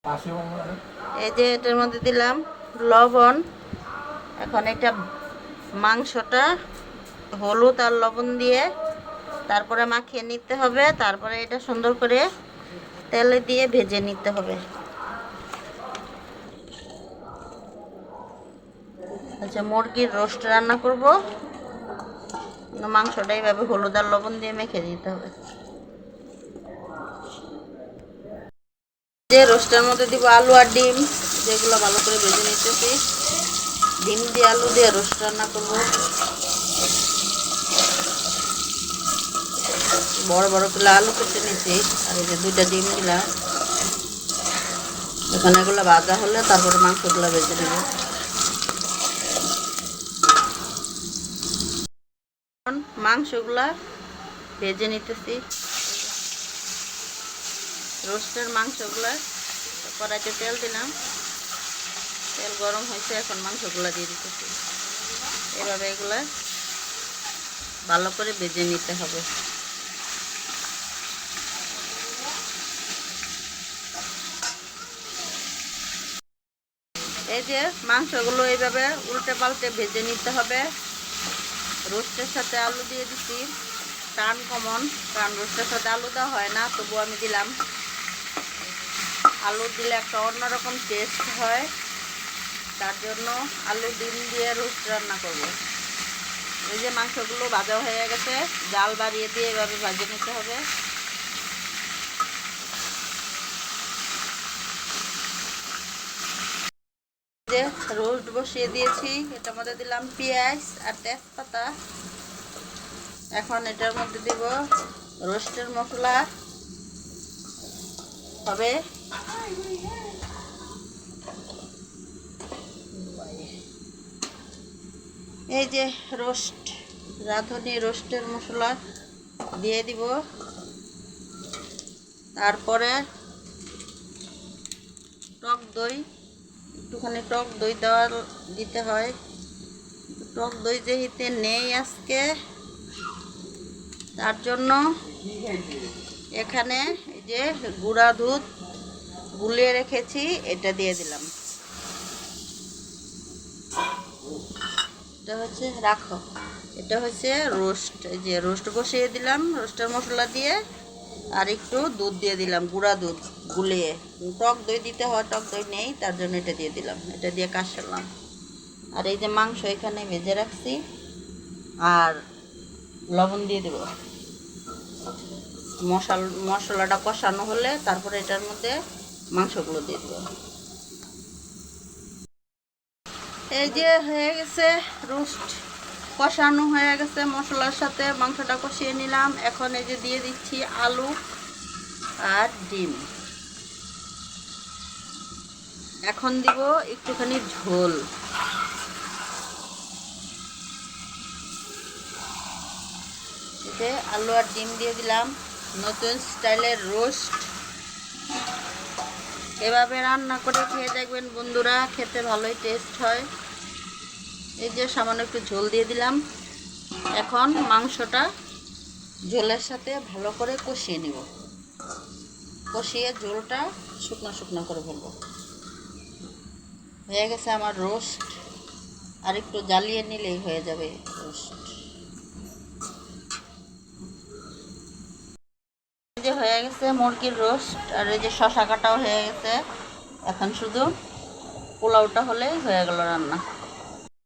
এই যে এটার মধ্যে দিলাম লবণ। এখন এটা মাংসটা হলুদ আর লবণ দিয়ে তারপরে মাখিয়ে নিতে হবে, তারপরে এটা সুন্দর করে তেলে দিয়ে ভেজে নিতে হবে। আচ্ছা, মুরগির রোস্ট রান্না করব। মাংসটা এইভাবে হলুদ আর লবণ দিয়ে মেখে দিতে হবে। যে রোস্টের মধ্যে দিব আলু আর ডিম, যেগুলো ভালো করে ভেজে নিতেছি। ডিম দিয়ে আলু দিয়ে রোস্ট রান্না করব। বড় বড় করে আলু কেটে নিচ্ছি, আর এই যে 2টা ডিম দিলাম। এখন এগুলো ভাজা হলে তারপরে মাংসগুলো ভেজে নেব। মাংসগুলা ভেজে নিতেছি। রোস্টের মাংসগুলা কড়াইতে তেল দিলাম, তেল গরম হয়েছে, এখন মাংসগুলা দিয়ে দিতেছি। এভাবে এগুলা ভালো করে ভেজে নিতে হবে। এই যে মাংসগুলো এইভাবে উল্টে পাল্টে ভেজে নিতে হবে। রোস্টের সাথে আলু দিয়ে দিচ্ছি, টান কমন, কারণ রোস্টের সাথে আলু দেওয়া হয় না, তবু আমি দিলাম। আলু দিলে একটা অন্যরকম টেস্ট হয়, তার জন্য আলু ডিম দিয়ে রোস্ট রান্না করব। এই যে মাংসগুলো ভাজা হয়ে গেছে, জাল বাড়িয়ে দিয়ে এভাবে ভাজে নিতে হবে। যে রোস্ট বসিয়ে দিয়েছি, এটার মধ্যে দিলাম পেঁয়াজ আর তেজপাতা। এখন এটার মধ্যে দিব রোস্টের মশলা হবে। এই যে রোস্ট, রাঁধুনি রোস্টের মশলা দিয়ে দিব। তারপরে টক দই, একটুখানি টক দই দিতে হয়। টক দই যেহেতু নেই আজকে, তার জন্য এখানে এই যে গুঁড়া দুধ গুলিয়ে রেখেছি, এটা দিয়ে দিলাম। এটা হচ্ছে এটা হচ্ছে রোস্ট। এই যে রোস্ট বসিয়ে দিলাম রোস্টের মশলা দিয়ে, আর একটু দুধ দিয়ে দিলাম, গুঁড়া দুধ গুলিয়ে। টক দই দিতে হয়, টক দই নেই, তার জন্য এটা দিয়ে দিলাম। এটা দিয়ে কষালাম। আর এই যে মাংস এখানে ভেজে রাখছি, আর লবণ দিয়ে দেব। মশলাটা কষানো হলে তারপরে এটার মধ্যে মাংসগুলো দিয়ে দেব। এই যে হয়ে গেছে রোস্ট, কষানো হয়ে গেছে, মশলার সাথে মাংসটা কষিয়ে নিলাম। এখন এই যে দিয়ে দিচ্ছি আলু আর ডিম। এখন দিব একটুখানি ঝোল। এতে আলু আর ডিম দিয়ে দিলাম। নতুন স্টাইলের রোস্ট, এভাবে রান্না করে খেয়ে দেখবেন বন্ধুরা, খেতে ভালোই টেস্ট হয়। এই যে সামান্য একটু ঝোল দিয়ে দিলাম। এখন মাংসটা ঝোলের সাথে ভালো করে কষিয়ে নিব, কষিয়ে ঝোলটা শুকনো শুকনো করে ফেলবো। হয়ে গেছে আমার রোস্ট, আর একটু জ্বালিয়ে নিলেই হয়ে যাবে রোস্ট। এই যে হয়ে গেছে মুরগির রোস্ট, আর এই যে শশা কাটাও হয়ে গেছে। এখন শুধু পোলাওটা হলেই হয়ে গেল রান্না।